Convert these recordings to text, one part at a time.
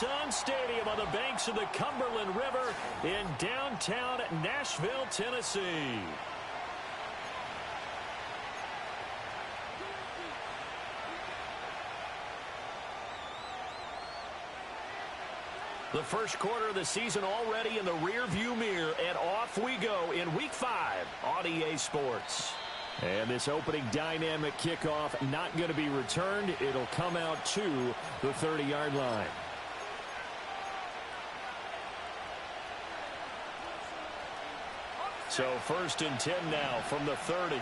Sun Stadium on the banks of the Cumberland River in downtown Nashville, Tennessee. The first quarter of the season already in the rearview mirror, and off we go in Week 5 on EA Sports. And this opening dynamic kickoff not going to be returned. It'll come out to the 30-yard line. So 1st and 10 now from the 30.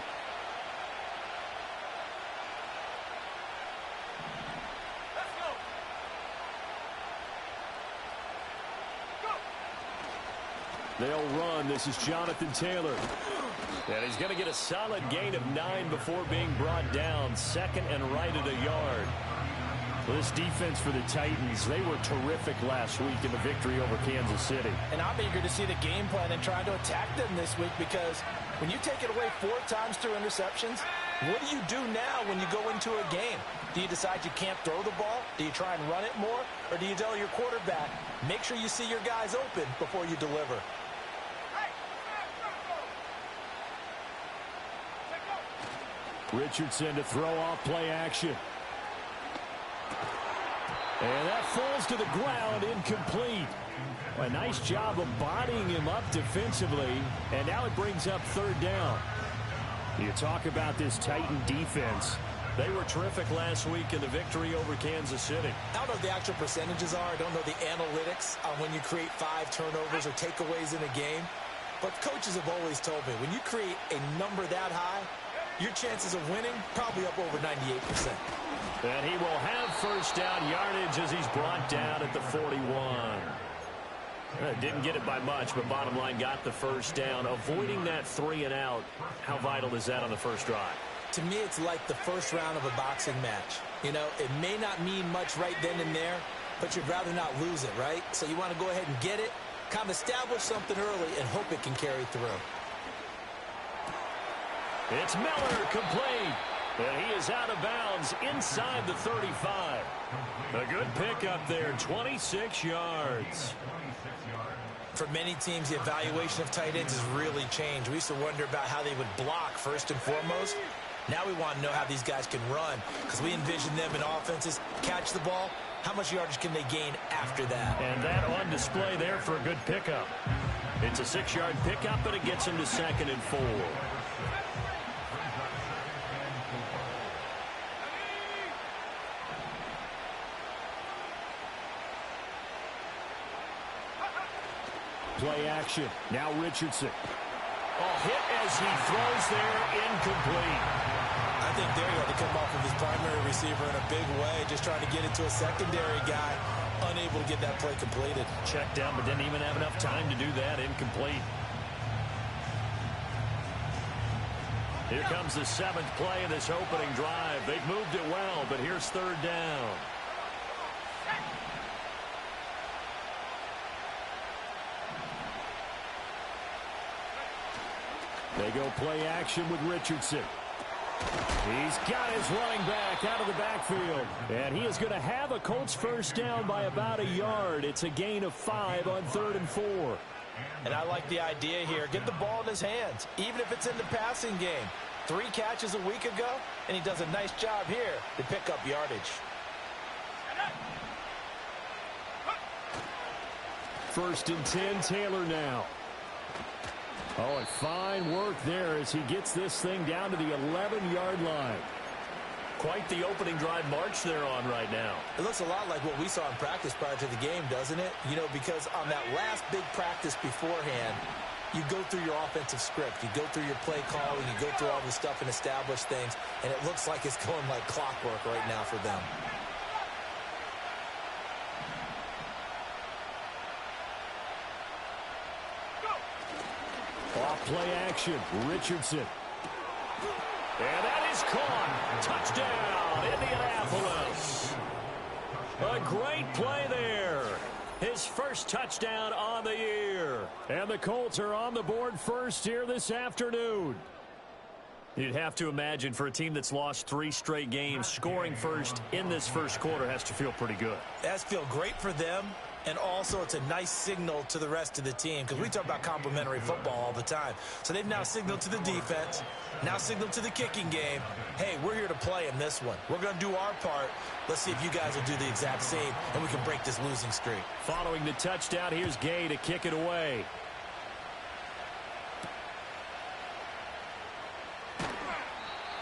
They'll run. This is Jonathan Taylor. And he's going to get a solid gain of 9 before being brought down. 2nd and right at a yard. Well, this defense for the Titans, they were terrific last week in the victory over Kansas City. And I'm eager to see the game plan and try to attack them this week, because when you take it away 4 times through interceptions, what do you do now when you go into a game? Do you decide you can't throw the ball? Do you try and run it more? Or do you tell your quarterback, make sure you see your guys open before you deliver? Richardson to throw off play action. And that falls to the ground, incomplete. A nice job of bodying him up defensively, and now it brings up 3rd down. You talk about this Titan defense. They were terrific last week in the victory over Kansas City. I don't know what the actual percentages are. I don't know the analytics on when you create 5 turnovers or takeaways in a game. But coaches have always told me, when you create a number that high, your chances of winning probably up over 98%. And he will have 1st down yardage as he's brought down at the 41. Didn't get it by much, but bottom line got the 1st down. Avoiding that 3 and out, how vital is that on the first drive? To me, it's like the first round of a boxing match. You know, it may not mean much right then and there, but you'd rather not lose it, right? So you want to go ahead and get it, kind of establish something early, and hope it can carry through. It's Miller, complete. And he is out of bounds inside the 35. A good pickup there, 26 yards. For many teams, the evaluation of tight ends has really changed. We used to wonder about how they would block first and foremost. Now we want to know how these guys can run, because we envision them in offenses catch the ball. How much yardage can they gain after that? And that on display there for a good pickup. It's a 6-yard pickup, but it gets him to 2nd and 4. Play action. Now Richardson. Hit as he throws there, incomplete. I think there he had to come off of his primary receiver in a big way, just trying to get it to a secondary guy, unable to get that play completed. Checked down, but didn't even have enough time to do that. Incomplete. Here comes the 7th play of this opening drive. They've moved it well, but here's 3rd down. They go play action with Richardson. He's got his running back out of the backfield. And he is going to have a Colts 1st down by about a yard. It's a gain of 5 on 3rd and 4. And I like the idea here. Get the ball in his hands, even if it's in the passing game. 3 catches a week ago, and he does a nice job here to pick up yardage. 1st and 10, Taylor now. Oh, and fine work there as he gets this thing down to the 11-yard line. Quite the opening drive march they're on right now. It looks a lot like what we saw in practice prior to the game, doesn't it? You know, because on that last big practice beforehand, you go through your offensive script. You go through your play calling. You go through all this stuff and establish things. And it looks like it's going like clockwork right now for them. Off play action, Richardson. And that is caught. Touchdown, Indianapolis. A great play there. His first touchdown on the year. And the Colts are on the board first here this afternoon. You'd have to imagine for a team that's lost 3 straight games, scoring first in this first quarter has to feel pretty good. It has to feel great for them, and also it's a nice signal to the rest of the team because we talk about complementary football all the time. So they've now signaled to the defense, now signaled to the kicking game, hey, we're here to play in this one. We're going to do our part. Let's see if you guys will do the exact same, and we can break this losing streak. Following the touchdown, here's Gay to kick it away.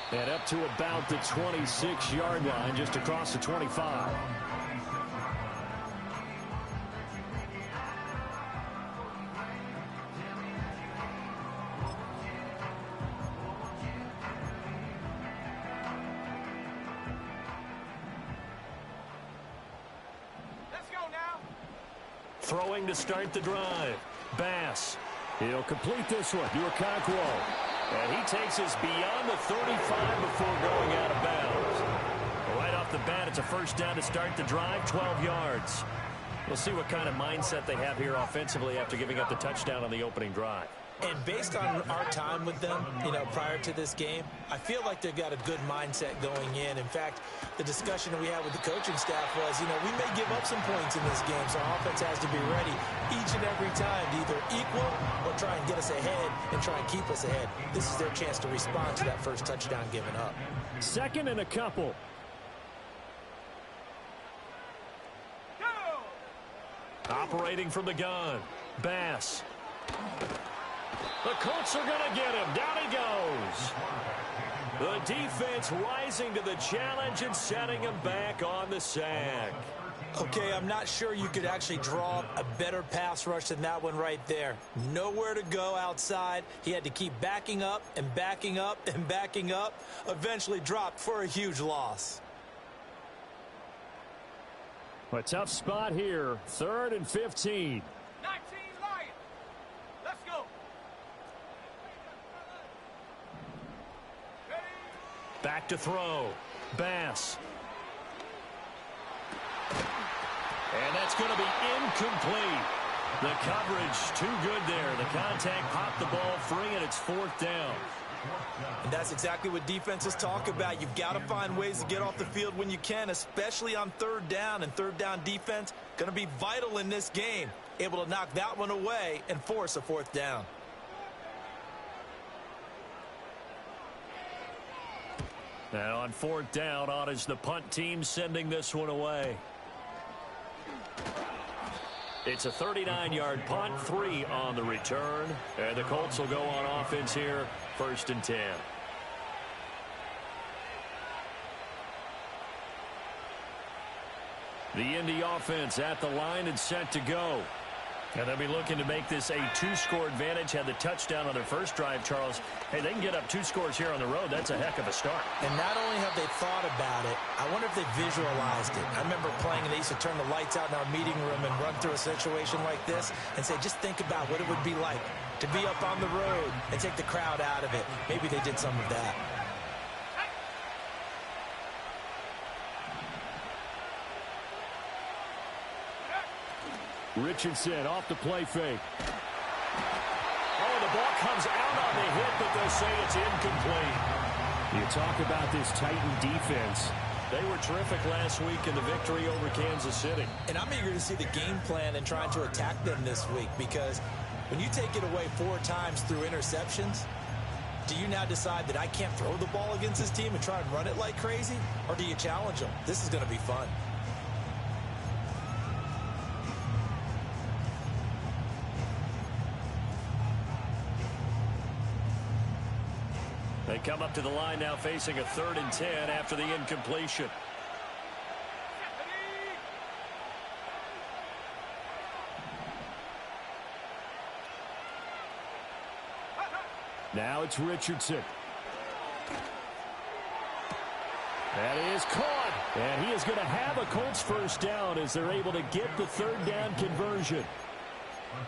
And up to about the 26-yard line, just across the 25. Let's go now. Throwing to start the drive. Bass. He'll complete this one to Okonkwo. And he takes us beyond the 35 before going out of bounds. Right off the bat, it's a first down to start the drive, 12 yards. We'll see what kind of mindset they have here offensively after giving up the touchdown on the opening drive. And based on our time with them, prior to this game, I feel like they've got a good mindset going in. In fact, the discussion that we had with the coaching staff was, we may give up some points in this game, so our offense has to be ready each and every time to either equal or try and get us ahead and try and keep us ahead. This is their chance to respond to that first touchdown given up. Second and a couple. Operating from the gun. Bass. The Colts are going to get him. Down he goes. The defense rising to the challenge and setting him back on the sack. Okay, I'm not sure you could actually draw a better pass rush than that one right there. Nowhere to go outside. He had to keep backing up and backing up and backing up. Eventually dropped for a huge loss. A tough spot here. 3rd and 15. 19 Lions. Let's go. Back to throw. Bass. And that's going to be incomplete. The coverage too good there. The contact popped the ball free, and it's 4th down. And that's exactly what defenses talk about. You've got to find ways to get off the field when you can, especially on 3rd down. And 3rd down defense going to be vital in this game. Able to knock that one away and force a 4th down. And on 4th down, on is the punt team sending this one away. It's a 39-yard punt, 3 on the return. And the Colts will go on offense here, 1st and 10. The Indy offense at the line and set to go. And they'll be looking to make this a 2-score advantage. Had the touchdown on their first drive, Charles. Hey, they can get up 2 scores here on the road. That's a heck of a start. And not only have they thought about it, I wonder if they visualized it. I remember playing, and they used to turn the lights out in our meeting room and run through a situation like this and say, just think about what it would be like to be up on the road and take the crowd out of it. Maybe they did some of that. Richardson off the play fake. Oh, the ball comes out on the hit, but they'll say it's incomplete. You talk about this Titan defense. They were terrific last week in the victory over Kansas City. And I'm eager to see the game plan and trying to attack them this week, because when you take it away 4 times through interceptions, do you now decide that I can't throw the ball against this team and try and run it like crazy? Or do you challenge them? This is going to be fun. They come up to the line now facing a 3rd and 10 after the incompletion. Now it's Richardson. That is caught. And he is going to have a Colts first down as they're able to get the 3rd down conversion.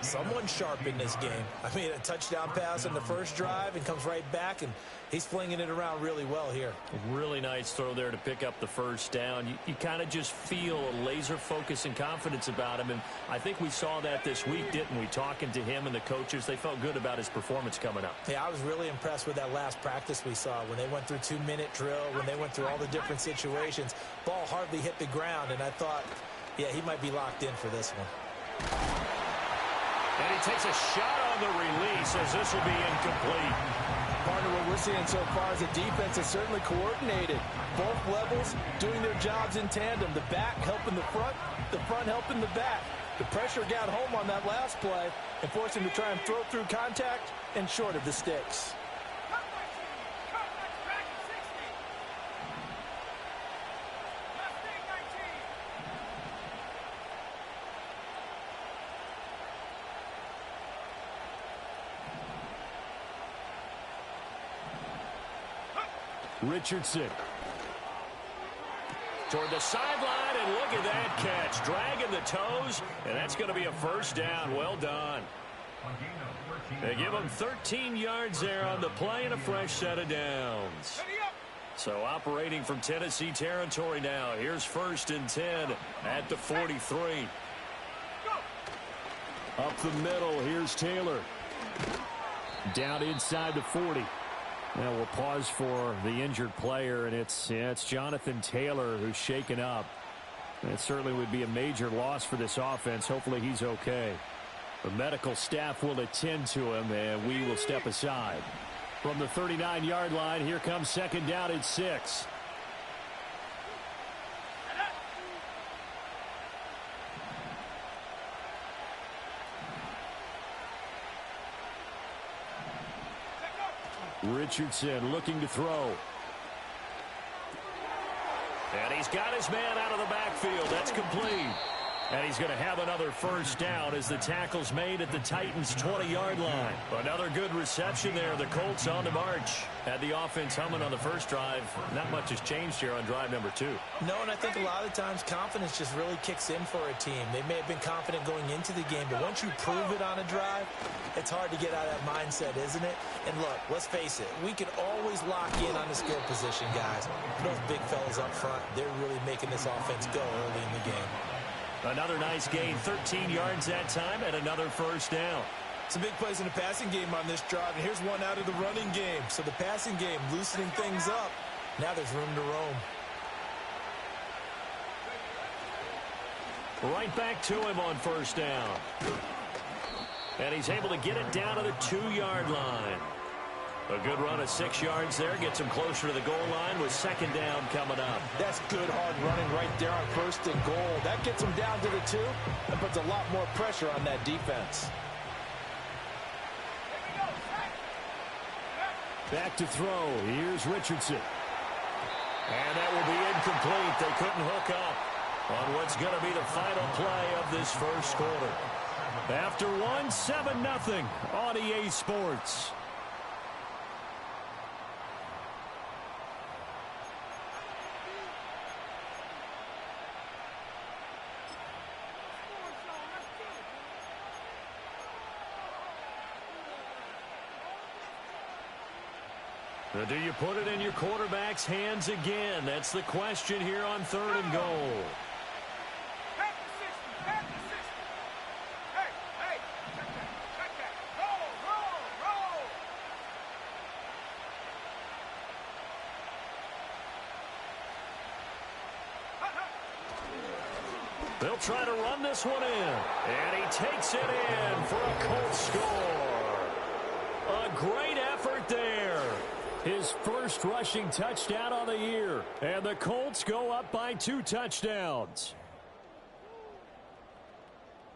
Someone sharp in this game. I mean, a touchdown pass on the first drive and comes right back, and he's flinging it around really well here. Really nice throw there to pick up the first down. You kind of just feel a laser focus and confidence about him, and I think we saw that this week, didn't we? Talking to him and the coaches, they felt good about his performance coming up. Yeah, I was really impressed with that last practice we saw when they went through 2-minute drill, when they went through all the different situations. Ball hardly hit the ground, and I thought, yeah, he might be locked in for this one. And he takes a shot on the release as this will be incomplete. Partner, what we're seeing so far is the defense is certainly coordinated. Both levels doing their jobs in tandem. The back helping the front helping the back. The pressure got home on that last play and forced him to try and throw through contact and short of the sticks. Richardson toward the sideline, and look at that catch. Dragging the toes, and that's going to be a first down. Well done. They give him 13 yards there on the play and a fresh set of downs. So operating from Tennessee territory now. Here's 1st and 10 at the 43. Up the middle, here's Taylor. Down inside the 40. Now we'll pause for the injured player, and it's Jonathan Taylor who's shaken up. It certainly would be a major loss for this offense. Hopefully he's okay. The medical staff will attend to him, and we will step aside. From the 39-yard line, here comes 2nd down and 6. Richardson looking to throw. And he's got his man out of the backfield. That's complete. And he's going to have another first down as the tackle's made at the Titans' 20-yard line. Another good reception there. The Colts on the march. Had the offense humming on the first drive. Not much has changed here on drive number 2. No, and I think a lot of times confidence just really kicks in for a team. They may have been confident going into the game, but once you prove it on a drive, it's hard to get out of that mindset, isn't it? And look, let's face it, we can always lock in on the skill position, guys. Those big fellas up front, they're really making this offense go early in the game. Another nice gain, 13 yards that time, and another first down. Some big plays in the passing game on this drive, and here's one out of the running game. So the passing game loosening things up. Now there's room to roam. Right back to him on first down. And he's able to get it down to the 2-yard line. A good run of 6 yards there. Gets him closer to the goal line with 2nd down coming up. That's good hard running right there on 1st and goal. That gets him down to the 2 and puts a lot more pressure on that defense. Back to throw. Here's Richardson. And that will be incomplete. They couldn't hook up on what's going to be the final play of this first quarter. After 7-0 on EA Sports. Now, do you put it in your quarterback's hands again? That's the question here on 3rd and goal. They'll try to run this one in. And he takes it in for a Colts score. A great effort there. His first rushing touchdown on the year. And the Colts go up by 2 touchdowns.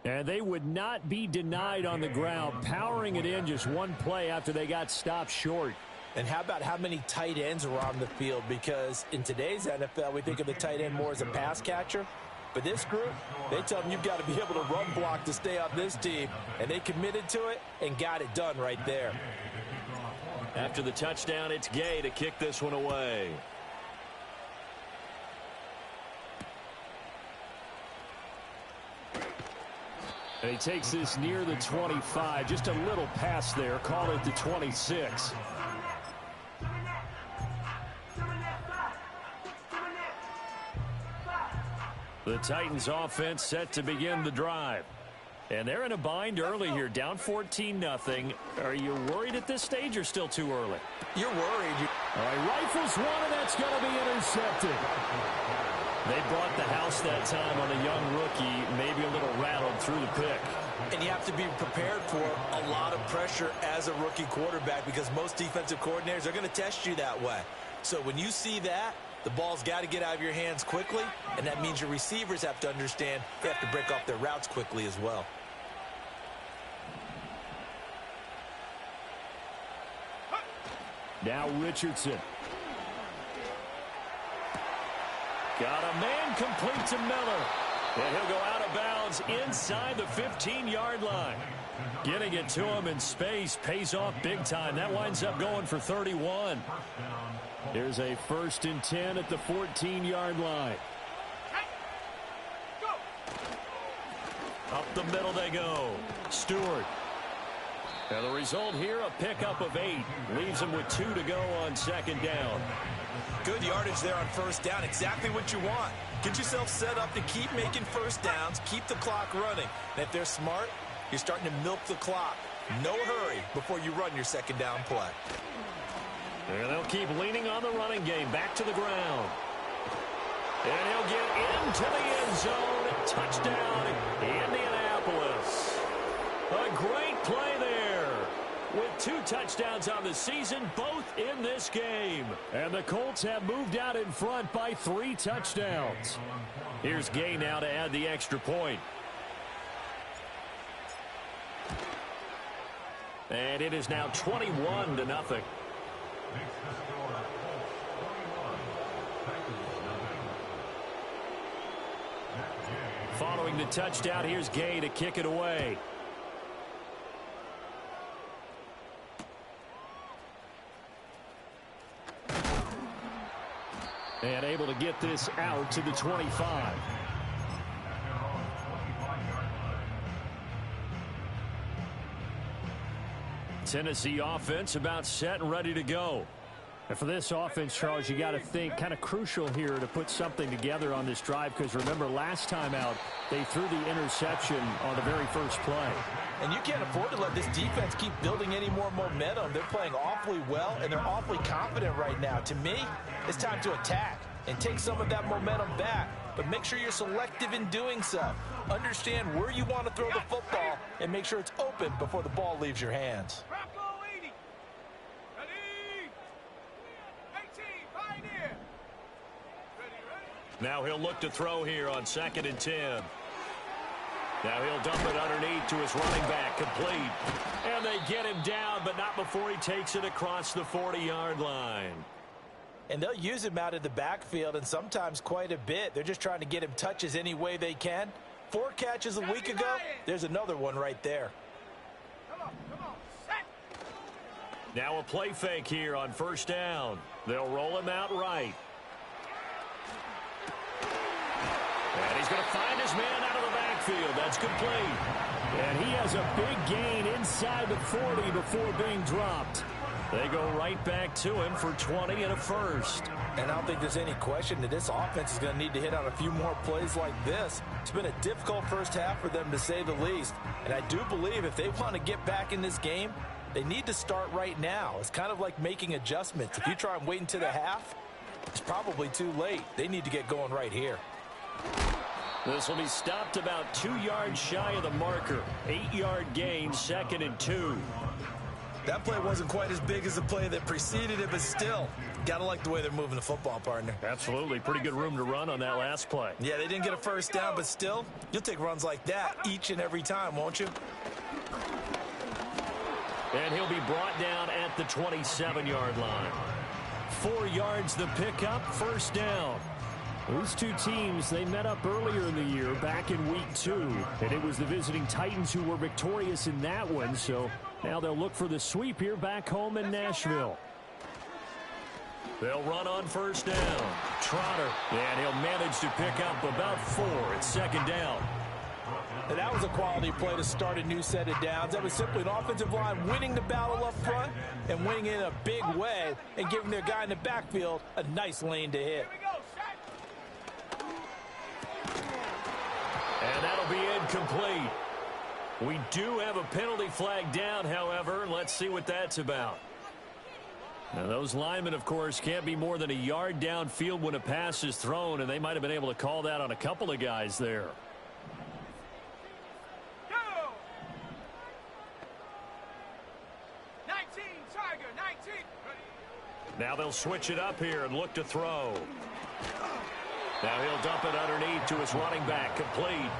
And they would not be denied on the ground, powering it in just one play after they got stopped short. And how about how many tight ends were on the field? Because in today's NFL, we think of the tight end more as a pass catcher. But this group, they tell them you've got to be able to run block to stay on this team. And they committed to it and got it done right there. After the touchdown, it's Gay to kick this one away. And he takes this near the 25, just a little pass there, call it the 26. The Titans offense set to begin the drive. And they're in a bind early here, down 14-0. Are you worried at this stage or still too early? You're worried. All right, rifles one, and that's going to be intercepted. They brought the house that time on a young rookie, maybe a little rattled through the pick. And you have to be prepared for a lot of pressure as a rookie quarterback because most defensive coordinators are going to test you that way. So when you see that, the ball's got to get out of your hands quickly, and that means your receivers have to understand they have to break off their routes quickly as well. Now Richardson. Got a man complete to Miller. And he'll go out of bounds inside the 15-yard line. Getting it to him in space pays off big time. That winds up going for 31. Here's a 1st and 10 at the 14-yard line. Up the middle they go. Stewart. And the result here, a pickup of 8. Leaves him with 2 to go on 2nd down. Good yardage there on 1st down. Exactly what you want. Get yourself set up to keep making 1st downs, keep the clock running. And if they're smart, you're starting to milk the clock. No hurry before you run your 2nd down play. And they'll keep leaning on the running game. Back to the ground. And he'll get into the end zone. Touchdown, Indianapolis. A great play there. With 2 touchdowns on the season, both in this game. And the Colts have moved out in front by 3 touchdowns. Here's Gay now to add the extra point. And it is now 21-0. Following the touchdown, here's Gay to kick it away. And able to get this out to the 25. Tennessee offense about set and ready to go. And for this offense, Charles, you got to think kind of crucial here to put something together on this drive because remember last time out they threw the interception on the very first play. And you can't afford to let this defense keep building any more momentum. They're playing awfully well, and they're awfully confident right now. To me, it's time to attack and take some of that momentum back. But make sure you're selective in doing so. Understand where you want to throw the football and make sure it's open before the ball leaves your hands. Now he'll look to throw here on 2nd and 10. Now he'll dump it underneath to his running back, complete. And they get him down, but not before he takes it across the 40-yard line. And they'll use him out of the backfield, and sometimes quite a bit. They're just trying to get him touches any way they can. 4 catches a week ago, there's another one right there. Come on, set. Now a play fake here on 1st down. They'll roll him out right. And he's going to find his man out of the backfield. That's complete. And he has a big gain inside the 40 before being dropped. They go right back to him for 20 and a 1st. And I don't think there's any question that this offense is going to need to hit on a few more plays like this. It's been a difficult first half for them, to say the least. And I do believe if they want to get back in this game, they need to start right now. It's kind of like making adjustments. If you try and wait until the half, it's probably too late. They need to get going right here. This will be stopped about 2 yards shy of the marker. 8-yard gain, 2nd and 2. That play wasn't quite as big as the play that preceded it, but still, got to like the way they're moving the football, partner. Absolutely. Pretty good room to run on that last play. Yeah, they didn't get a 1st down, but still, you'll take runs like that each and every time, won't you? And he'll be brought down at the 27-yard line. 4 yards the pickup, 1st down. Those two teams, they met up earlier in the year, back in week 2. And it was the visiting Titans who were victorious in that one. So now they'll look for the sweep here back home in Nashville. They'll run on 1st down. Trotter. And he'll manage to pick up about 4 at 2nd down. And that was was a quality play to start a new set of downs. That was simply an offensive line winning the battle up front and winning in a big way and giving their guy in the backfield a nice lane to hit. And that'll be incomplete. We do have a penalty flag down, however. Let's see what that's about. Now, those linemen, of course, can't be more than a yard downfield when a pass is thrown, and they might have been able to call that on a couple of guys there. Go! 19, Tiger, 19. Now they'll switch it up here and look to throw. Now he'll dump it underneath to his running back, complete.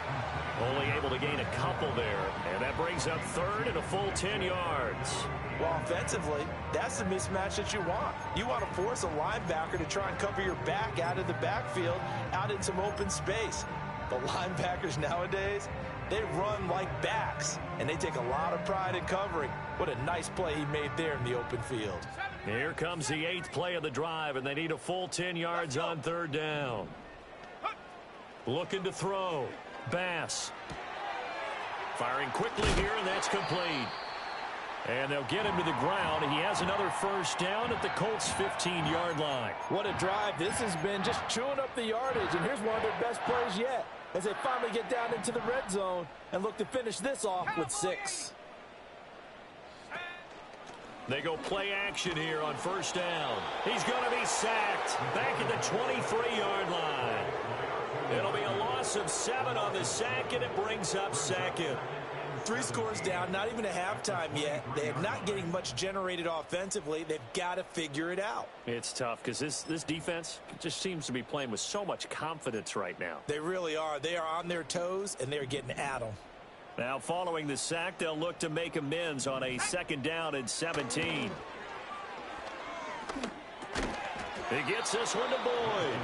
Only able to gain a couple there, and that brings up third and a full 10 yards. Well, offensively, that's the mismatch that you want. You want to force a linebacker to try and cover your back out of the backfield, out in some open space. The linebackers nowadays, they run like backs, and they take a lot of pride in covering. What a nice play he made there in the open field. Here comes the 8th play of the drive, and they need a full 10 yards on third down. Looking to throw. Bass. Firing quickly here, and that's complete. And they'll get him to the ground. He has another first down at the Colts' 15-yard line. What a drive this has been, just chewing up the yardage. And here's one of their best plays yet as they finally get down into the red zone and look to finish this off with 6. They go play action here on first down. He's going to be sacked back at the 23-yard line. It'll be a loss of 7 on the sack, and it brings up second. 3 scores down, not even a halftime yet. They are not getting much generated offensively. They've got to figure it out. It's tough because this defense just seems to be playing with so much confidence right now. They really are. They are on their toes, and they're getting at them. Now, following the sack, they'll look to make amends on a 2nd down and 17. He gets this one to Boyd.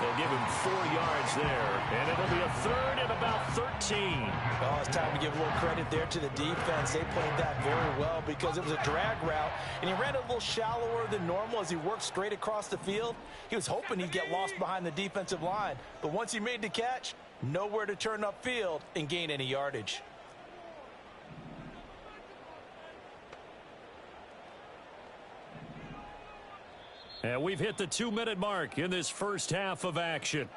They'll give him 4 yards there, and it'll be a 3rd and about 13. Oh, it's time to give a little credit there to the defense. They played that very well because it was a drag route, and he ran a little shallower than normal as he worked straight across the field. He was hoping he'd get lost behind the defensive line, but once he made the catch, nowhere to turn upfield and gain any yardage. And we've hit the 2-minute mark in this first half of action.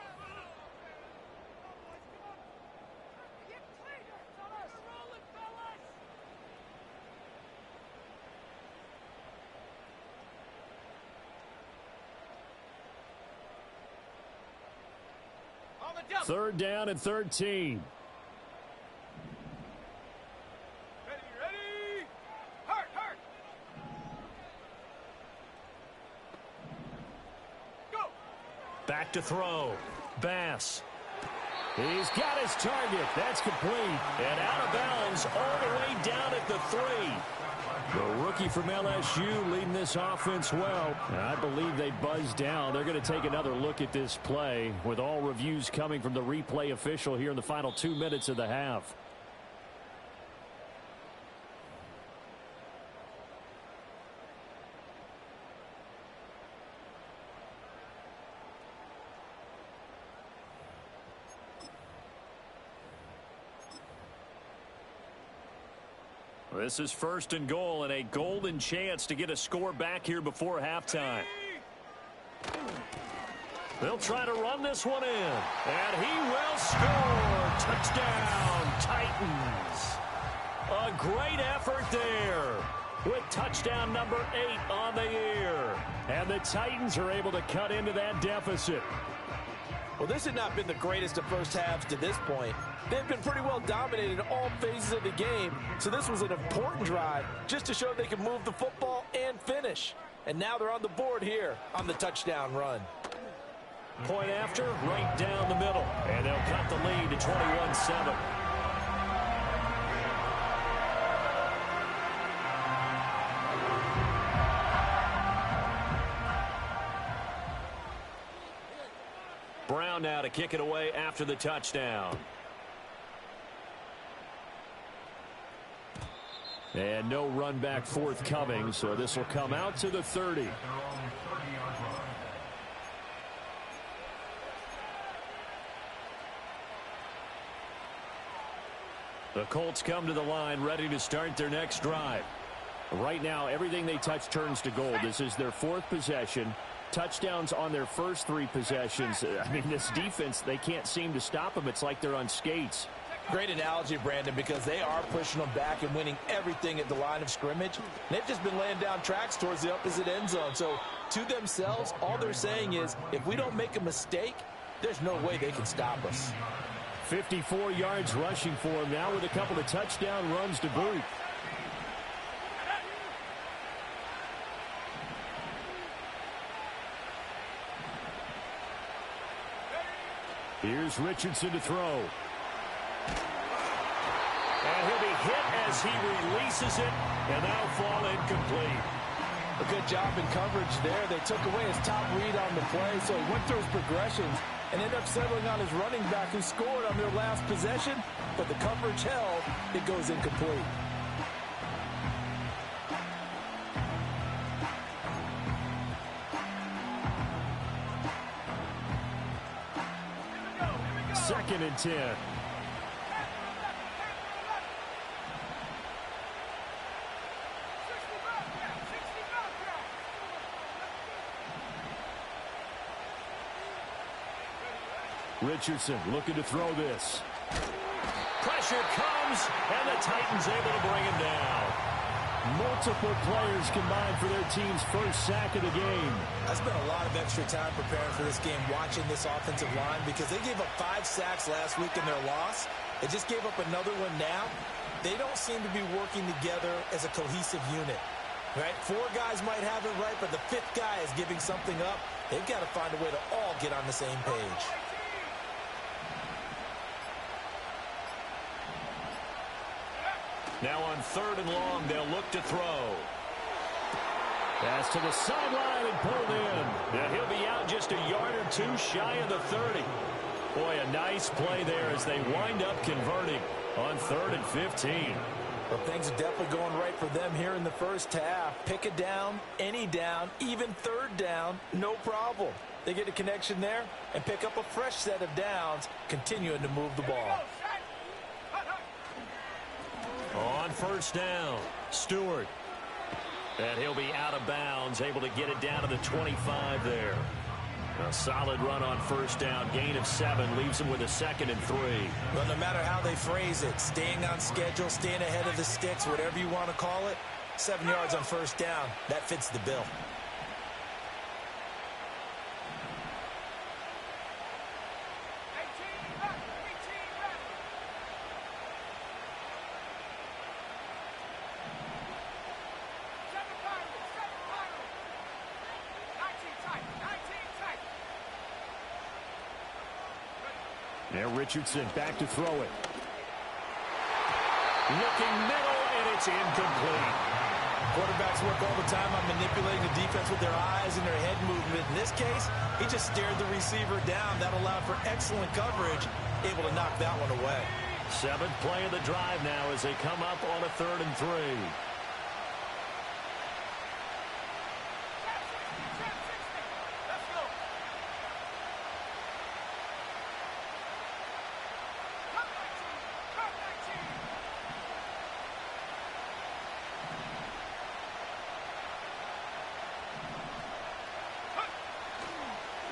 Third down and 13. Ready. Hurt. Go. Back to throw. Bass. He's got his target. That's complete. And out of bounds all the way down at the 3. The rookie from LSU leading this offense well. I believe they buzzed down. They're going to take another look at this play with all reviews coming from the replay official here in the final 2 minutes of the half. This is 1st and goal and a golden chance to get a score back here before halftime. They'll try to run this one in, and he will score. Touchdown, Titans. A great effort there with touchdown number 8 on the year. And the Titans are able to cut into that deficit. Well, this had not been the greatest of first halves to this point. They've been pretty well dominated in all phases of the game, so this was an important drive just to show they can move the football and finish. And now they're on the board here on the touchdown run. Point after, right down the middle. And they'll cut the lead to 21-7. Brown now to kick it away after the touchdown. And no run back forthcoming, so this will come out to the 30. The Colts come to the line ready to start their next drive. Right now, everything they touch turns to gold. This is their fourth possession. Touchdowns on their first three possessions. I mean, this defense, they can't seem to stop them. It's like they're on skates. Great analogy, Brandon, because they are pushing them back and winning everything at the line of scrimmage. They've just been laying down tracks towards the opposite end zone. So, to themselves, all they're saying is, if we don't make a mistake, there's no way they can stop us. 54 yards rushing for him now with a couple of touchdown runs to boot. Here's Richardson to throw. And he'll be hit as he releases it, and that'll fall incomplete. A good job in coverage there. They took away his top read on the play, so he went through his progressions and ended up settling on his running back who scored on their last possession, but the coverage held. It goes incomplete. Second and 10. Richardson looking to throw this. Pressure comes, and the Titans able to bring him down. Multiple players combined for their team's first sack of the game. I spent a lot of extra time preparing for this game, watching this offensive line, because they gave up 5 sacks last week in their loss. They just gave up another one now. They don't seem to be working together as a cohesive unit. Right? 4 guys might have it right, but the 5th guy is giving something up. They've got to find a way to all get on the same page. Now on 3rd and long, they'll look to throw. Pass to the sideline and pulled in. And he'll be out just a yard or 2 shy of the 30. Boy, a nice play there as they wind up converting on 3rd and 15. Well, things are definitely going right for them here in the first half. Pick a down, any down, even 3rd down, no problem. They get a connection there and pick up a fresh set of downs, continuing to move the ball. On 1st down, Stewart. And he'll be out of bounds, able to get it down to the 25 there. A solid run on 1st down, gain of 7, leaves him with a 2nd and 3. Well, no matter how they phrase it, staying on schedule, staying ahead of the sticks, whatever you want to call it, 7 yards on 1st down, that fits the bill. Now Richardson back to throw it. Looking middle, and it's incomplete. Quarterbacks work all the time on manipulating the defense with their eyes and their head movement. In this case, he just stared the receiver down. That allowed for excellent coverage, able to knock that one away. 7th play of the drive now as they come up on a 3rd and 3.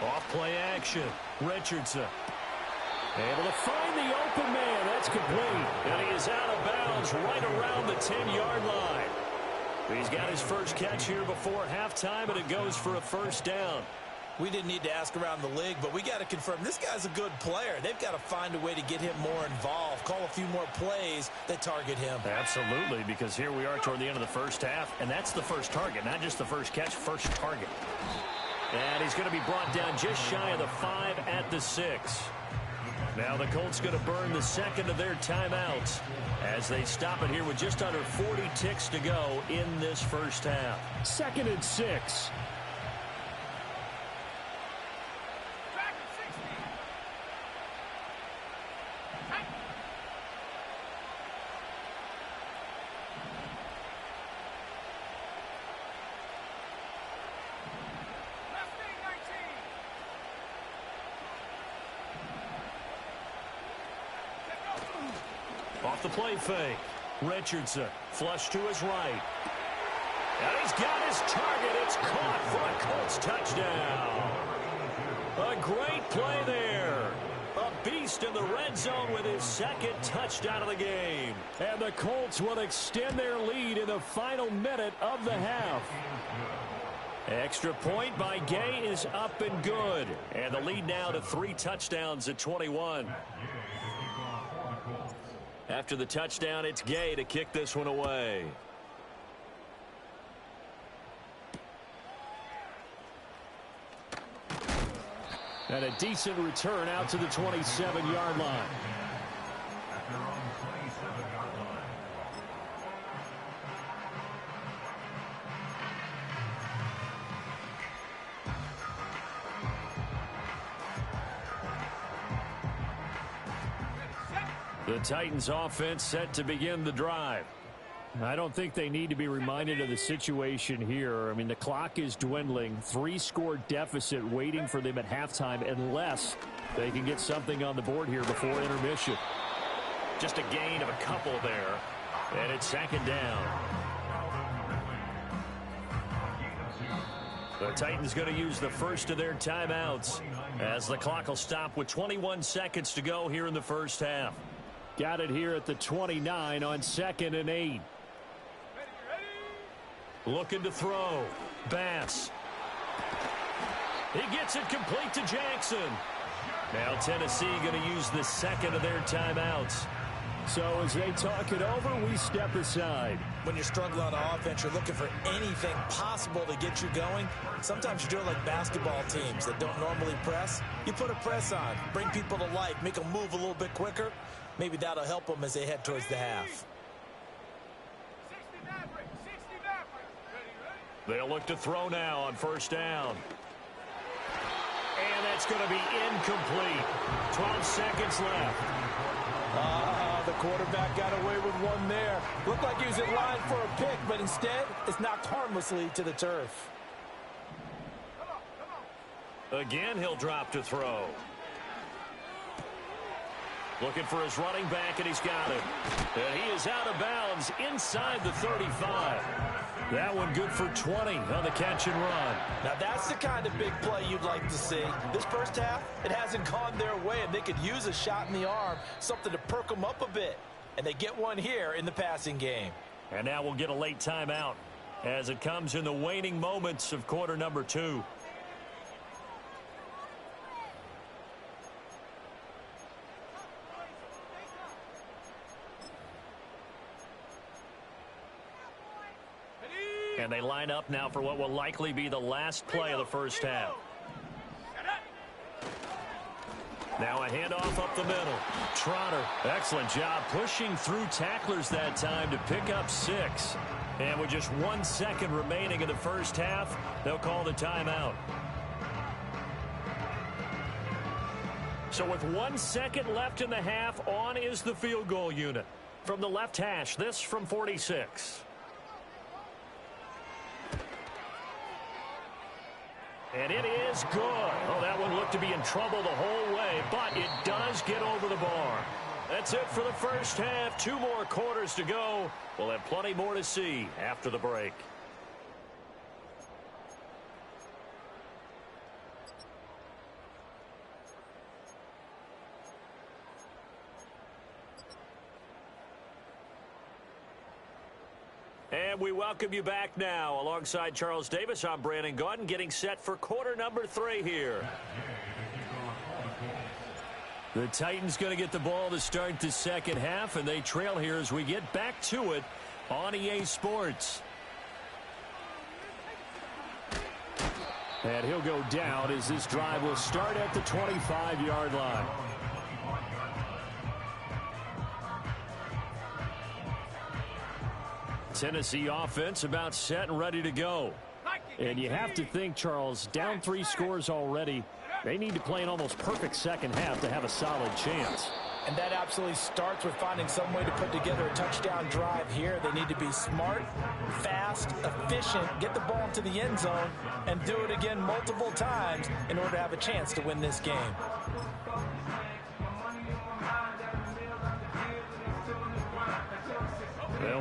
Off-play action. Richardson. Able to find the open man. That's complete. And he is out of bounds right around the 10-yard line. He's got his first catch here before halftime, and it goes for a 1st down. We didn't need to ask around the league, but we got to confirm this guy's a good player. They've got to find a way to get him more involved, call a few more plays that target him. Absolutely, because here we are toward the end of the first half, and that's the first target, not just the first catch, first target. And he's going to be brought down just shy of the 5 at the 6. Now the Colts going to burn the 2nd of their timeouts as they stop it here with just under 40 ticks to go in this first half. 2nd and 6. Off the play fake. Richardson flush to his right. And he's got his target. It's caught for a Colts touchdown. A great play there. A beast in the red zone with his second touchdown of the game. And the Colts will extend their lead in the final minute of the half. Extra point by Gay is up and good. And the lead now to 3 touchdowns at 21. After the touchdown, it's Gay to kick this one away. And a decent return out to the 27-yard line. The Titans offense set to begin the drive. I don't think they need to be reminded of the situation here. I mean, the clock is dwindling. 3-score deficit waiting for them at halftime unless they can get something on the board here before intermission. Just a gain of a couple there. And it's second down. The Titans going to use the first of their timeouts as the clock will stop with 21 seconds to go here in the first half. Got it here at the 29 on 2nd and 8. Looking to throw. Bass. He gets it complete to Jackson. Now Tennessee going to use the second of their timeouts. So as they talk it over, we step aside. When you're struggling on offense, you're looking for anything possible to get you going. Sometimes you do it like basketball teams that don't normally press. You put a press on, bring people to life, make them move a little bit quicker. Maybe that'll help them as they head towards the half. They'll look to throw now on first down. And that's going to be incomplete. 12 seconds left. The quarterback got away with one there. Looked like he was in line for a pick, but instead it's knocked harmlessly to the turf. Again, he'll drop to throw. Looking for his running back, and he's got it. And he is out of bounds inside the 35. That one good for 20 on the catch and run. Now that's the kind of big play you'd like to see. This first half, it hasn't gone their way, and they could use a shot in the arm, something to perk them up a bit. And they get one here in the passing game. And now we'll get a late timeout as it comes in the waning moments of quarter number 2. And they line up now for what will likely be the last play of the first half. Now a handoff up the middle. Trotter, excellent job pushing through tacklers that time to pick up 6. And with just 1 second remaining in the first half, they'll call the timeout. So with 1 second left in the half, on is the field goal unit. From the left hash, this from 46. And it is good. Oh, that one looked to be in trouble the whole way, but it does get over the bar. That's it for the first half. 2 more quarters to go. We'll have plenty more to see after the break. And we welcome you back now. Alongside Charles Davis, I'm Brandon Gaudin, getting set for quarter number 3 here. The Titans going to get the ball to start the second half, and they trail here as we get back to it on EA Sports. And he'll go down as this drive will start at the 25-yard line. Tennessee offense about set and ready to go. And you have to think, Charles, down 3 scores already. They need to play an almost perfect second half to have a solid chance. And that absolutely starts with finding some way to put together a touchdown drive here. They need to be smart, fast, efficient, get the ball into the end zone, and do it again multiple times in order to have a chance to win this game.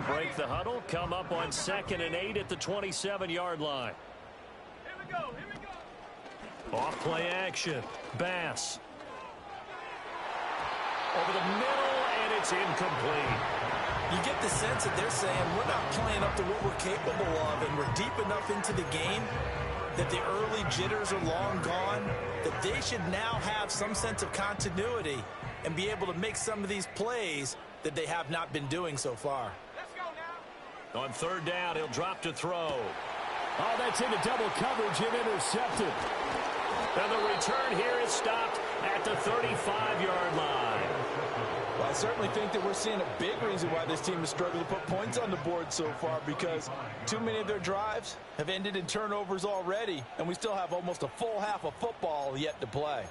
break the huddle, come up on 2nd and 8 at the 27-yard line. Here we go. Here we go. Off play action. Bass. Over the middle, and it's incomplete. You get the sense that they're saying we're not playing up to what we're capable of, and we're deep enough into the game that the early jitters are long gone, that they should now have some sense of continuity and be able to make some of these plays that they have not been doing so far. Let's go now. On 3rd down, he'll drop to throw. Oh, that's into double coverage and intercepted. And the return here is stopped at the 35-yard line. Well, I certainly think that we're seeing a big reason why this team has struggled to put points on the board so far, because too many of their drives have ended in turnovers already, and we still have almost a full half of football yet to play.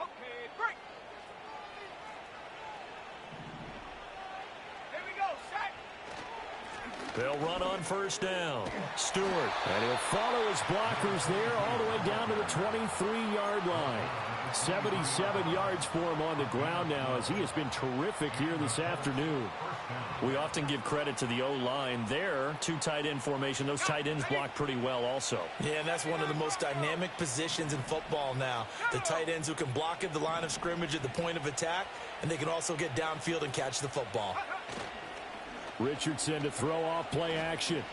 Okay, break. Here we go, set. They'll run on 1st down. Stewart. And he'll follow his blockers there all the way down to the 23-yard line. 77 yards for him on the ground now, as he has been terrific here this afternoon. We often give credit to the O-line there. 2 tight end formation. Those tight ends block pretty well also. Yeah, and that's one of the most dynamic positions in football now. The tight ends who can block at the line of scrimmage at the point of attack, and they can also get downfield and catch the football. Richardson to throw off play action.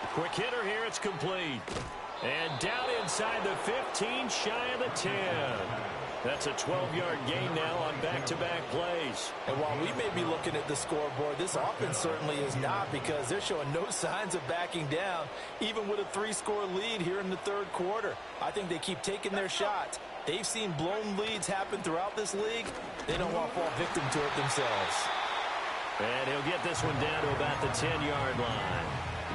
Quick hitter here. It's complete. And down inside the 15, shy of the 10. That's a 12-yard gain now on back-to-back plays. And while we may be looking at the scoreboard, this offense certainly is not, because they're showing no signs of backing down, even with a 3-score lead here in the 3rd quarter. I think they keep taking their shots. They've seen blown leads happen throughout this league. They don't want to fall victim to it themselves. And he'll get this one down to about the 10-yard line.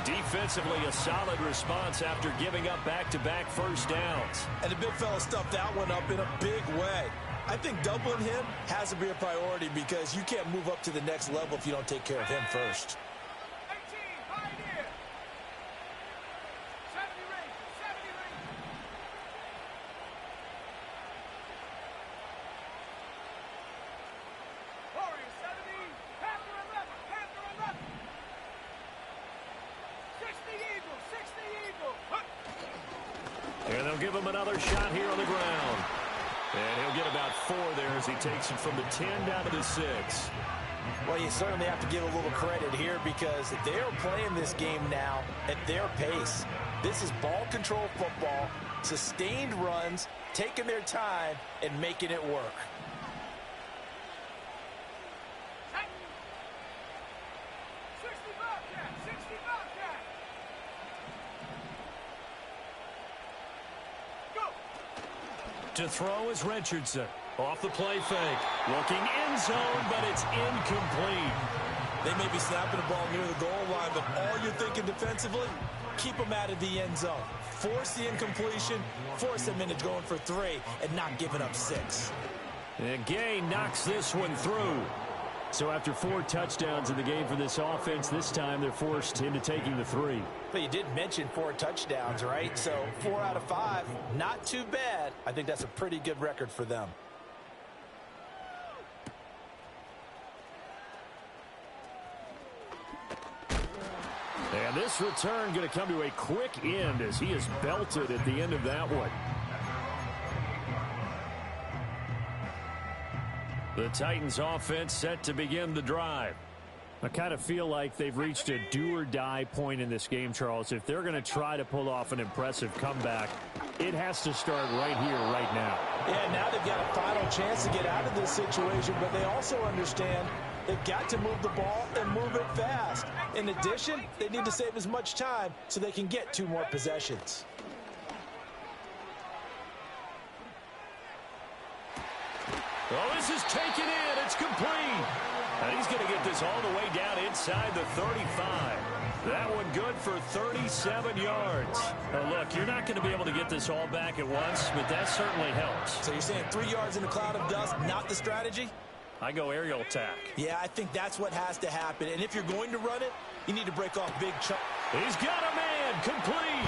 Defensively, a solid response after giving up back-to-back first downs. And the big fella stuffed that one up in a big way. I think doubling him has to be a priority, because you can't move up to the next level if you don't take care of him first. 18, Pioneer. 70 ring, 70 ring. Warrior 70, Panther 11, Panther 11. 60 Eagle, 60 Eagle. And they'll give him another shot here on the ground. And he'll get about 4 there as he takes it from the 10 down to the 6. Well, you certainly have to give a little credit here, because they're playing this game now at their pace. This is ball control football, sustained runs, taking their time, and making it work. 60 Bobcat, 60 Bobcat. Go. To throw is Richardson. Off the play fake. Looking end zone, but it's incomplete. They may be snapping the ball near the goal line, but all you're thinking defensively, keep them out of the end zone. Force the incompletion, force them into going for 3, and not giving up 6. And Gay knocks this one through. So after 4 touchdowns in the game for this offense, this time they're forced into taking the 3. But you did mention 4 touchdowns, right? So 4 out of 5, not too bad. I think that's a pretty good record for them. And this return going to come to a quick end as he is belted at the end of that one. The Titans offense set to begin the drive. I kind of feel like they've reached a do-or-die point in this game, Charles. If they're going to try to pull off an impressive comeback, it has to start right here, right now. Yeah, now they've got a final chance to get out of this situation, but they also understand they've got to move the ball and move it fast. In addition, they need to save as much time so they can get 2 more possessions. Oh, this is taken in. It's complete. And he's going to get this all the way down inside the 35. That one good for 37 yards. Now, look, you're not going to be able to get this all back at once, but that certainly helps. So you're saying 3 yards in a cloud of dust, not the strategy? I go aerial attack. Yeah, I think that's what has to happen. And if you're going to run it, you need to break off big chunks. He's got a man, complete.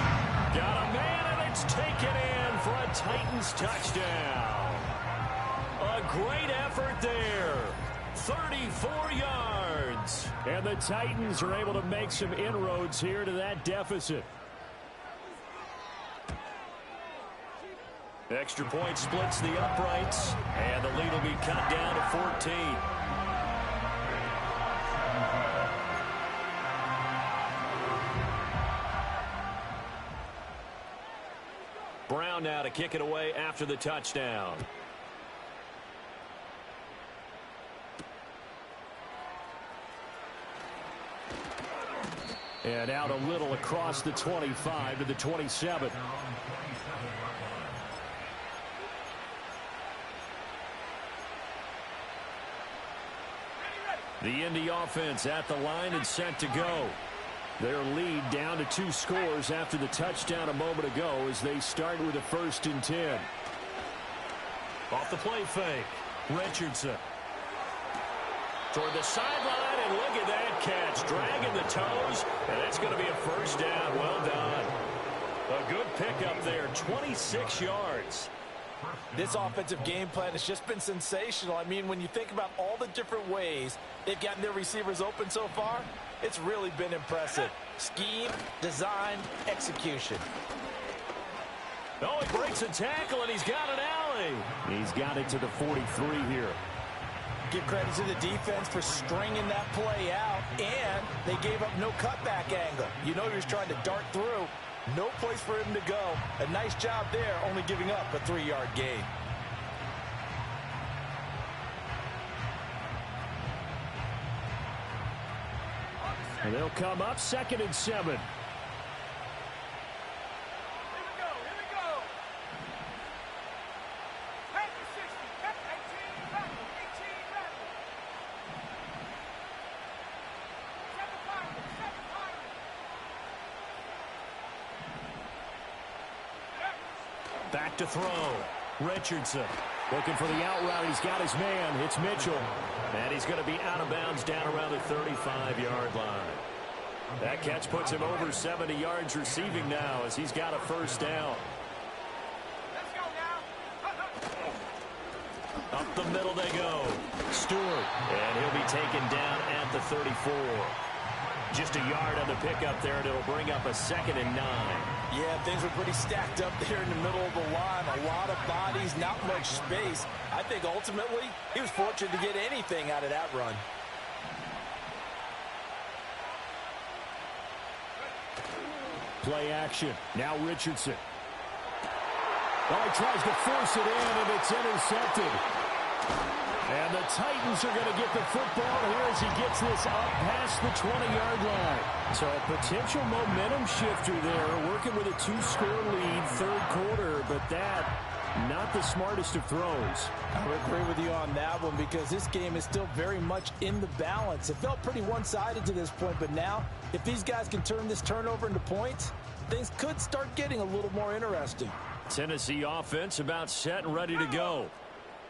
Got a man, and it's taken in for a Titans touchdown. A great effort there. 34 yards. And the Titans are able to make some inroads here to that deficit. Extra point splits the uprights, and the lead will be cut down to 14. Brown now to kick it away after the touchdown. And out a little across the 25 to the 27. The Indy offense at the line and set to go. Their lead down to 2 scores after the touchdown a moment ago as they start with a 1st and 10. Off the play fake. Richardson. Toward the sideline, and look at that catch. Dragging the toes, and it's going to be a 1st down. Well done. A good pickup there, 26 yards. This offensive game plan has just been sensational. I mean, when you think about all the different ways they've gotten their receivers open so far, it's really been impressive. Scheme, design, execution. Oh, he breaks a tackle, and he's got an alley. He's got it to the 43 here. Give credit to the defense for stringing that play out, and they gave up no cutback angle. You know he was trying to dart through. No place for him to go. A nice job there, only giving up a 3-yard gain. And they'll come up 2nd and 7. Back to throw. Richardson looking for the out route. He's got his man. It's Mitchell. And he's going to be out of bounds down around the 35-yard line. That catch puts him over 70 yards receiving now as he's got a 1st down. Let's go now. Up the middle they go. Stewart. And he'll be taken down at the 34. Just a yard on the pickup there, and it'll bring up a 2nd and 9. Yeah, things were pretty stacked up there in the middle of the line. A lot of bodies, not much space. I think ultimately he was fortunate to get anything out of that run. Play action. Now Richardson. Oh, he tries to force it in, and it's intercepted. And the Titans are going to get the football here as he gets this up past the 20-yard line. So a potential momentum shifter there, working with a 2-score lead, 3rd quarter, but that, not the smartest of throws. I would agree with you on that one because this game is still very much in the balance. It felt pretty one-sided to this point, but now, if these guys can turn this turnover into points, things could start getting a little more interesting. Tennessee offense about set and ready to go.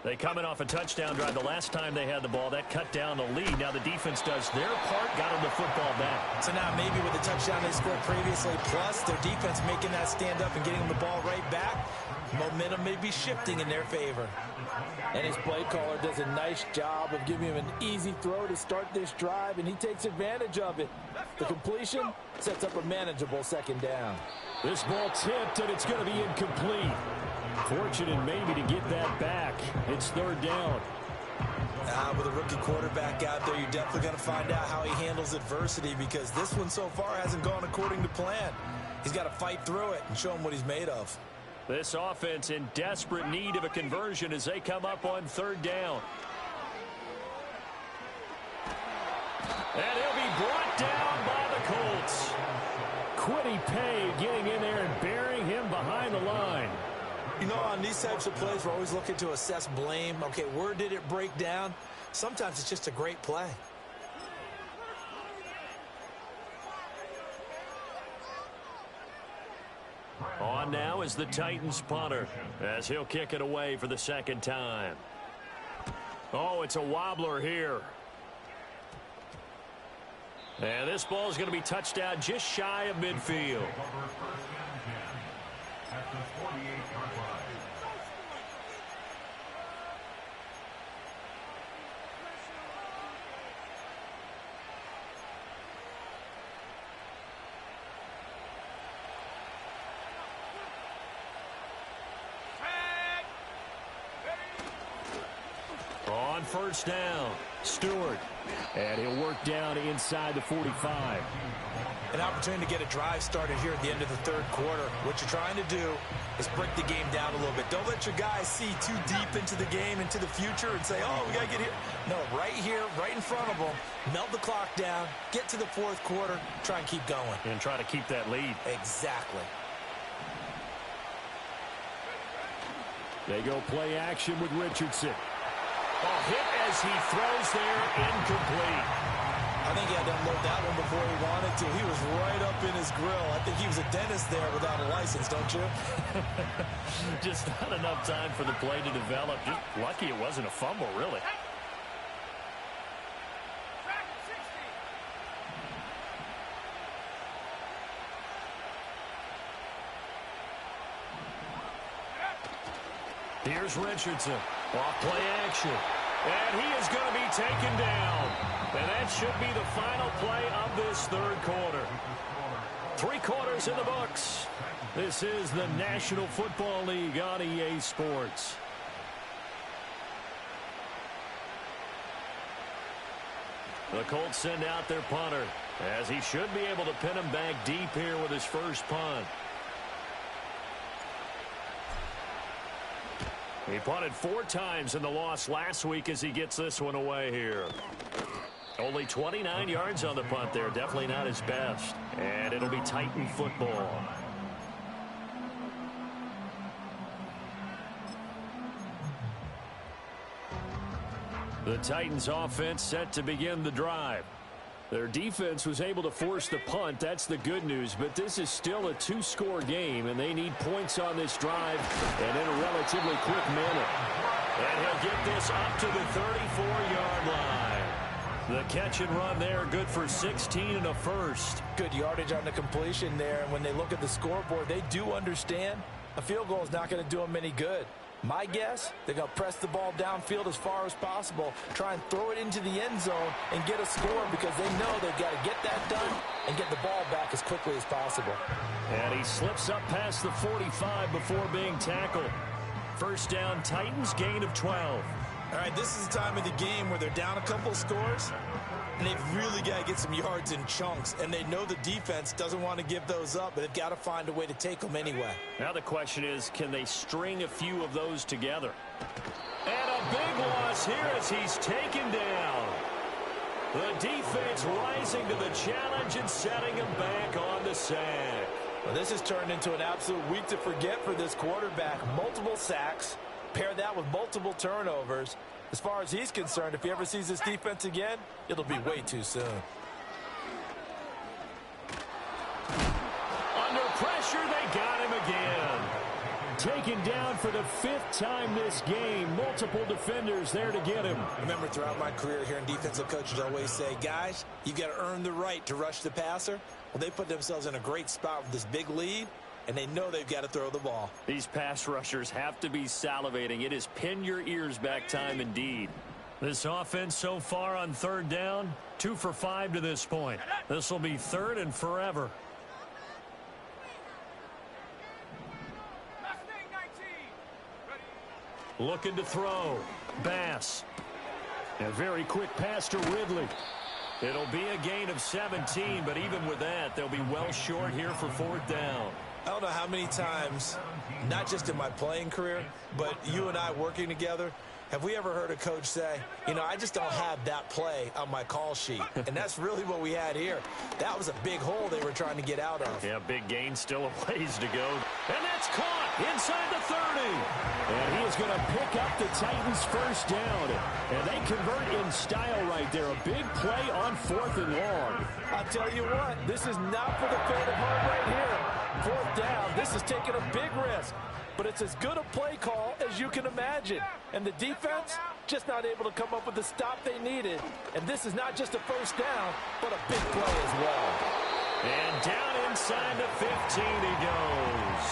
They come in off a touchdown drive. The last time they had the ball, that cut down the lead. Now the defense does their part, got them the football back. So now maybe with the touchdown they scored previously, plus their defense making that stand up and getting them the ball right back, momentum may be shifting in their favor. And his play caller does a nice job of giving him an easy throw to start this drive, and he takes advantage of it. The completion sets up a manageable 2nd down. This ball tipped, and it's going to be incomplete. Fortunate maybe to get that back. It's 3rd down. With a rookie quarterback out there, you're definitely going to find out how he handles adversity because this one so far hasn't gone according to plan. He's got to fight through it and show him what he's made of. This offense in desperate need of a conversion as they come up on 3rd down. And he'll be brought down by the Colts. Quiddy Pay getting in there and burying him behind the line. You know, on these types of plays, we're always looking to assess blame. Okay, where did it break down? Sometimes it's just a great play. On now is the Titans punter as he'll kick it away for the 2nd time. Oh, it's a wobbler here. And this ball is going to be touched down just shy of midfield. on first down. Stewart. And he'll work down inside the 45. An opportunity to get a drive started here at the end of the third quarter. What you're trying to do is break the game down a little bit. Don't let your guys see too deep into the game, into the future, and say, oh, we got to get here. No, right here, right in front of them, melt the clock down, get to the fourth quarter, try and keep going. And try to keep that lead. Exactly. They go play action with Richardson. Hit as he throws there, incomplete. I think he had to unload that one before he wanted to. He was right up in his grill. I think he was a dentist there without a license, don't you? Just not enough time for the play to develop. Just lucky it wasn't a fumble, really. Here's Richardson. Off play action. And he is going to be taken down. And that should be the final play of this third quarter. 3 quarters in the books. This is the National Football League on EA Sports. The Colts send out their punter, as he should be able to pin him back deep here with his first punt. He punted 4 times in the loss last week as he gets this one away here. Only 29 yards on the punt there. Definitely not his best. And it'll be Titan football. The Titans offense set to begin the drive. Their defense was able to force the punt. That's the good news. But this is still a 2-score game, and they need points on this drive and in a relatively quick manner. And he'll get this up to the 34-yard line. The catch and run there, good for 16 and a first. Good yardage on the completion there. And when they look at the scoreboard, they do understand a field goal is not going to do them any good. My guess, they're going to press the ball downfield as far as possible, try and throw it into the end zone and get a score because they know they've got to get that done and get the ball back as quickly as possible. And he slips up past the 45 before being tackled. First down, Titans, gain of 12. All right, this is the time of the game where they're down a couple scores, and they've really got to get some yards in chunks, and they know the defense doesn't want to give those up, but they've got to find a way to take them anyway. Now the question is, can they string a few of those together? And a big loss here as he's taken down. The defense rising to the challenge and setting him back on the sack. Well, this has turned into an absolute week to forget for this quarterback. Multiple sacks, pair that with multiple turnovers. As far as he's concerned, if he ever sees this defense again, it'll be way too soon. Under pressure, they got him again. Taken down for the 5th time this game. Multiple defenders there to get him. Remember, throughout my career here in defensive coaches always say, guys, you've got to earn the right to rush the passer. Well, they put themselves in a great spot with this big lead, and they know they've got to throw the ball. These pass rushers have to be salivating. It is pin your ears back time indeed. This offense so far on third down, 2 for 5 to this point. This will be 3rd and forever. Looking to throw. Bass. A very quick pass to Ridley. It'll be a gain of 17, but even with that, they'll be well short here for 4th down. I don't know how many times, not just in my playing career, but you and I working together, have we ever heard a coach say, you know, I just don't have that play on my call sheet. And that's really what we had here. That was a big hole they were trying to get out of. Yeah, big gain, still a ways to go. And that's caught inside the 30. And he is going to pick up the Titans' first down. And they convert in style right there. A big play on 4th and long. I'll tell you what, this is not for the faint of heart right here. 4th down, this is taking a big risk. But it's as good a play call as you can imagine. And the defense just not able to come up with the stop they needed. And this is not just a first down, but a big play as well. And down inside the 15 he goes.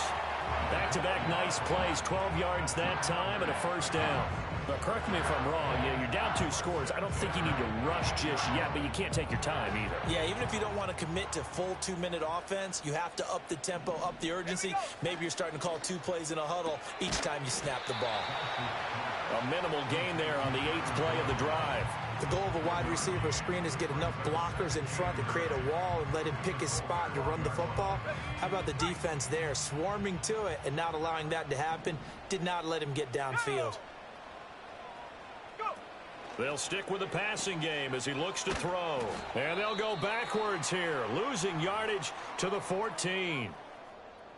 Back-to-back nice plays, 12 yards that time and a first down. But correct me if I'm wrong, you're down 2 scores. I don't think you need to rush just yet, but you can't take your time either. Yeah, even if you don't want to commit to full 2-minute offense, you have to up the tempo, up the urgency. Maybe you're starting to call 2 plays in a huddle each time you snap the ball. A minimal gain there on the 8th play of the drive. The goal of a wide receiver screen is get enough blockers in front to create a wall and let him pick his spot to run the football. How about the defense there, swarming to it and not allowing that to happen? Did not let him get downfield. They'll stick with the passing game as he looks to throw. And they'll go backwards here, losing yardage to the 14.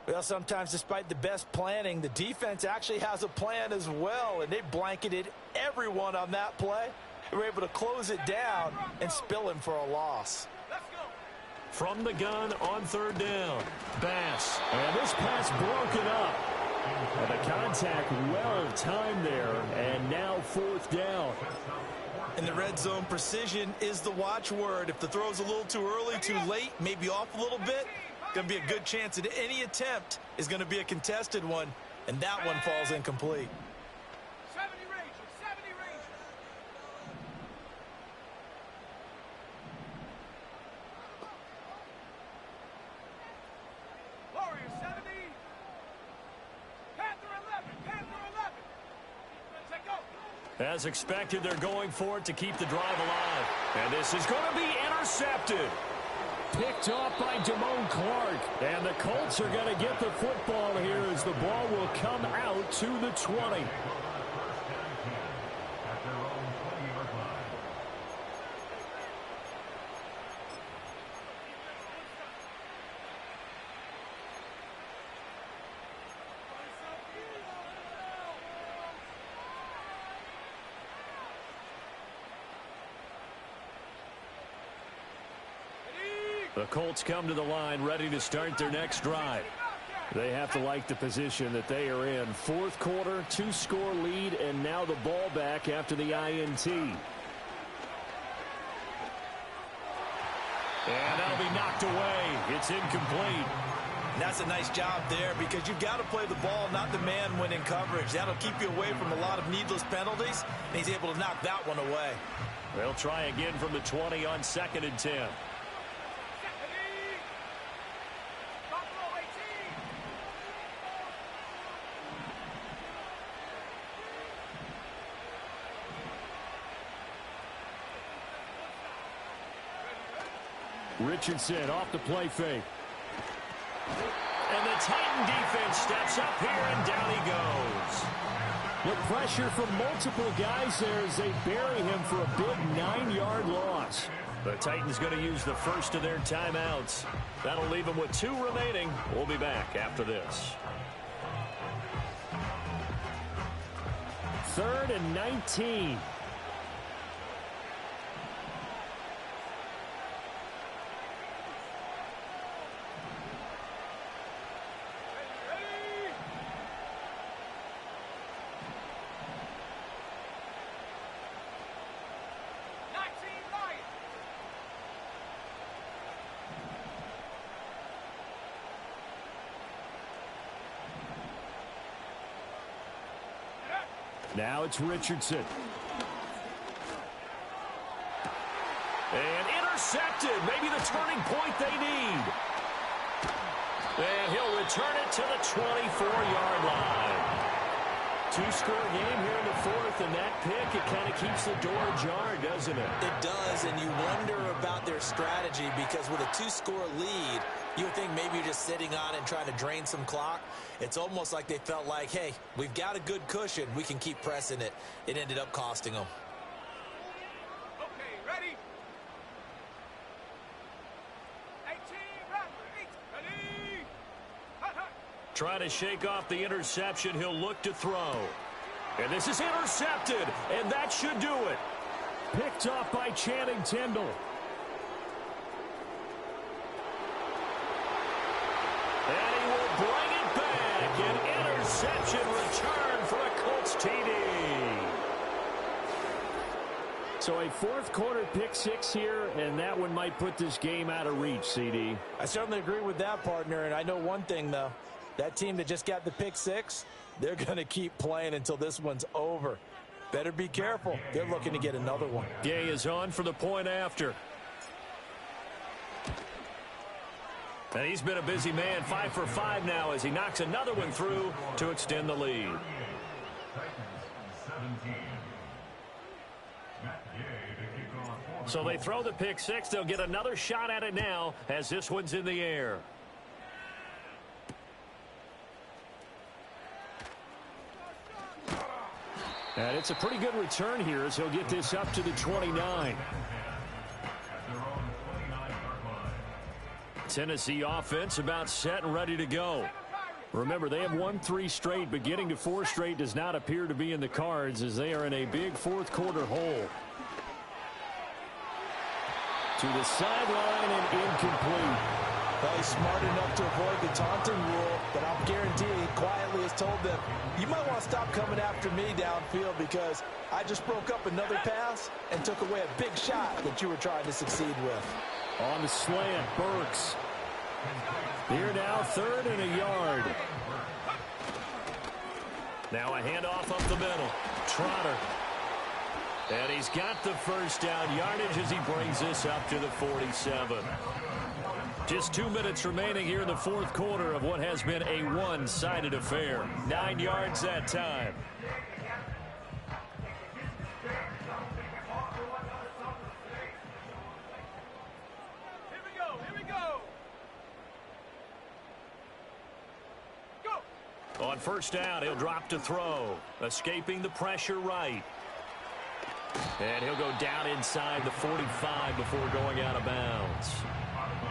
Well, sometimes despite the best planning, the defense actually has a plan as well, and they blanketed everyone on that play. They were able to close it down and spill him for a loss. From the gun on 3rd down, Bass. And this pass broken up. And the contact well timed there, and now 4th down. In the red zone, precision is the watchword. If the throw's a little too early, too late, maybe off a little bit, going to be a good chance that any attempt is going to be a contested one, and that one falls incomplete. 70 Rangers, 70 Rangers. Warriors 70. Panther 11, Panther 11. Let's go. As expected, they're going for it to keep the drive alive. And this is going to be intercepted. Picked off by Damone Clark. And the Colts are going to get the football here as the ball will come out to the 20. The Colts come to the line ready to start their next drive. They have to like the position that they are in. 4th quarter, 2-score lead, and now the ball back after the INT. And that'll be knocked away. It's incomplete. And that's a nice job there because you've got to play the ball, not the man when in coverage. That'll keep you away from a lot of needless penalties, and he's able to knock that one away. They'll try again from the 20 on 2nd and 10. Richardson off the play fake. And the Titan defense steps up here, and down he goes. The pressure from multiple guys there as they bury him for a big 9-yard loss. The Titans going to use the first of their timeouts. That'll leave them with 2 remaining. We'll be back after this. 3rd and 19. Now it's Richardson. And intercepted. Maybe the turning point they need. And he'll return it to the 24-yard line. 2-score game here in the 4th, and that pick, it kind of keeps the door ajar, doesn't it? It does, and you wonder about their strategy because with a 2-score lead, you would think maybe you're just sitting on it and trying to drain some clock. It's almost like they felt like, hey, we've got a good cushion. We can keep pressing it. It ended up costing them. Okay, ready? 18, ready? Hut, hut. Trying to shake off the interception. He'll look to throw. And this is intercepted, and that should do it. Picked off by Channing Tindall. And he will bring it back. An interception return for a Colts TD. So a 4th quarter pick 6 here, and that one might put this game out of reach, CD. I certainly agree with that, partner, and I know one thing, though. That team that just got the pick 6, they're going to keep playing until this one's over. Better be careful. They're looking to get another one. Gay is on for the point after. And he's been a busy man, 5 for 5 now as he knocks another one through to extend the lead. So they throw the pick six. They'll get another shot at it now as this one's in the air. And it's a pretty good return here as he'll get this up to the 29. Tennessee offense about set and ready to go. Remember, they have won 3 straight, but getting to 4 straight does not appear to be in the cards as they are in a big fourth quarter hole. To the sideline and incomplete. Well, he's smart enough to avoid the taunting rule, but I'm guaranteeing he quietly has told them, you might want to stop coming after me downfield because I just broke up another pass and took away a big shot that you were trying to succeed with. On the slant, Burks. Here now, 3rd and a yard. Now a handoff up the middle. Trotter. And he's got the first down yardage as he brings this up to the 47. Just 2 minutes remaining here in the fourth quarter of what has been a one-sided affair. 9 yards that time. Here we go. Go. On first down, he'll drop to throw. Escaping the pressure right. And he'll go down inside the 45 before going out of bounds.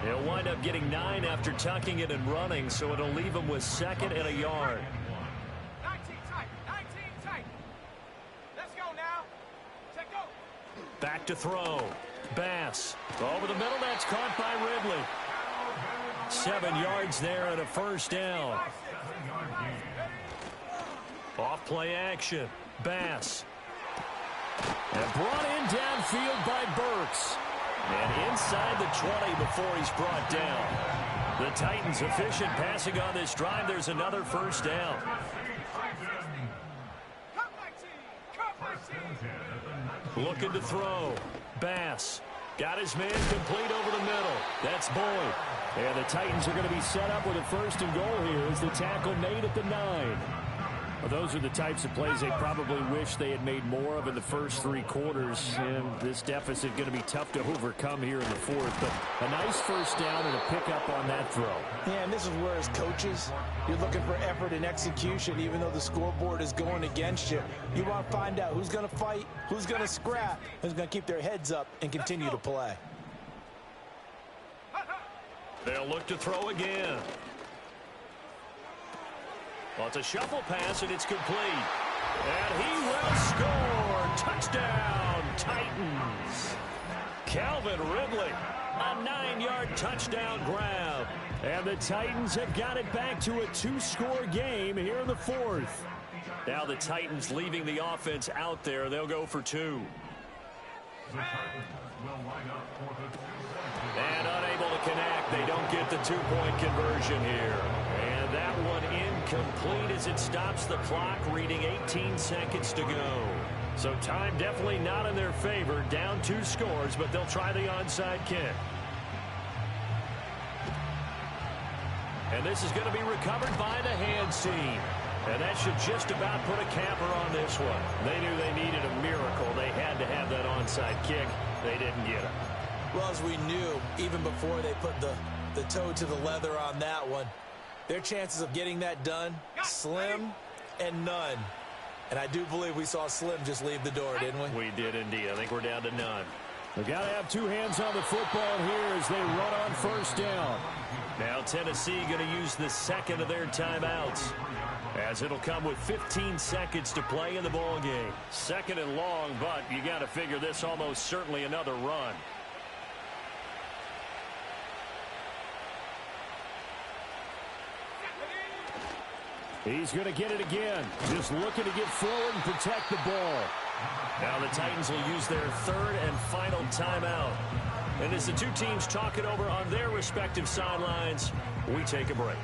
He'll wind up getting 9 after tucking it and running, so it'll leave him with 2nd and a yard. 19 tight. Let's go now. Check go. Back to throw. Bass. Over the middle, that's caught by Ridley. 7 yards there and a first down. Off play action. Bass. And brought in downfield by Burks. And inside the 20 before he's brought down. The Titans efficient passing on this drive. There's another first down. Looking to throw. Bass. Got his man complete over the middle. That's Boyd. And the Titans are going to be set up with a 1st and goal here as the tackle made at the 9. Well, those are the types of plays they probably wish they had made more of in the first 3 quarters. And this deficit going to be tough to overcome here in the fourth. But a nice first down and a pickup on that throw. Yeah, and this is where as coaches, you're looking for effort and execution even though the scoreboard is going against you. You want to find out who's going to fight, who's going to scrap, who's going to keep their heads up and continue to play. They'll look to throw again. Well, it's a shuffle pass, and it's complete. And he will score. Touchdown, Titans. Calvin Ridley, a 9-yard touchdown grab. And the Titans have got it back to a 2-score game here in the fourth. Now the Titans leaving the offense out there. They'll go for 2. And unable to connect. They don't get the 2-point conversion here. And that one incomplete as it stops the clock, reading 18 seconds to go. So time definitely not in their favor. Down 2 scores, but they'll try the onside kick. And this is going to be recovered by the hands team. And that should just about put a capper on this one. They knew they needed a miracle. They had to have that onside kick. They didn't get it. Well, as we knew, even before they put the toe to the leather on that one, their chances of getting that done, slim and none. And I do believe we saw Slim just leave the door, didn't we? We did indeed. I think we're down to none. They've got to have 2 hands on the football here as they run on first down. Now Tennessee going to use the 2nd of their timeouts, as it'll come with 15 seconds to play in the ball game. 2nd and long, but you got to figure this almost certainly another run. He's going to get it again. Just looking to get forward and protect the ball. Now the Titans will use their 3rd and final timeout. And as the 2 teams talk it over on their respective sidelines, we take a break.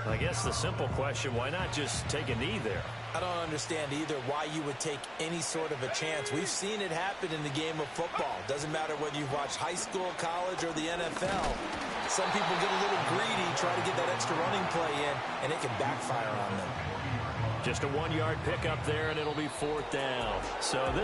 I guess the simple question, why not just take a knee there? I don't understand either why you would take any sort of a chance. We've seen it happen in the game of football. Doesn't matter whether you've watched high school, college, or the NFL. Some people get a little greedy, try to get that extra running play in, and it can backfire on them. Just a 1-yard pickup there, and it'll be 4th down. So this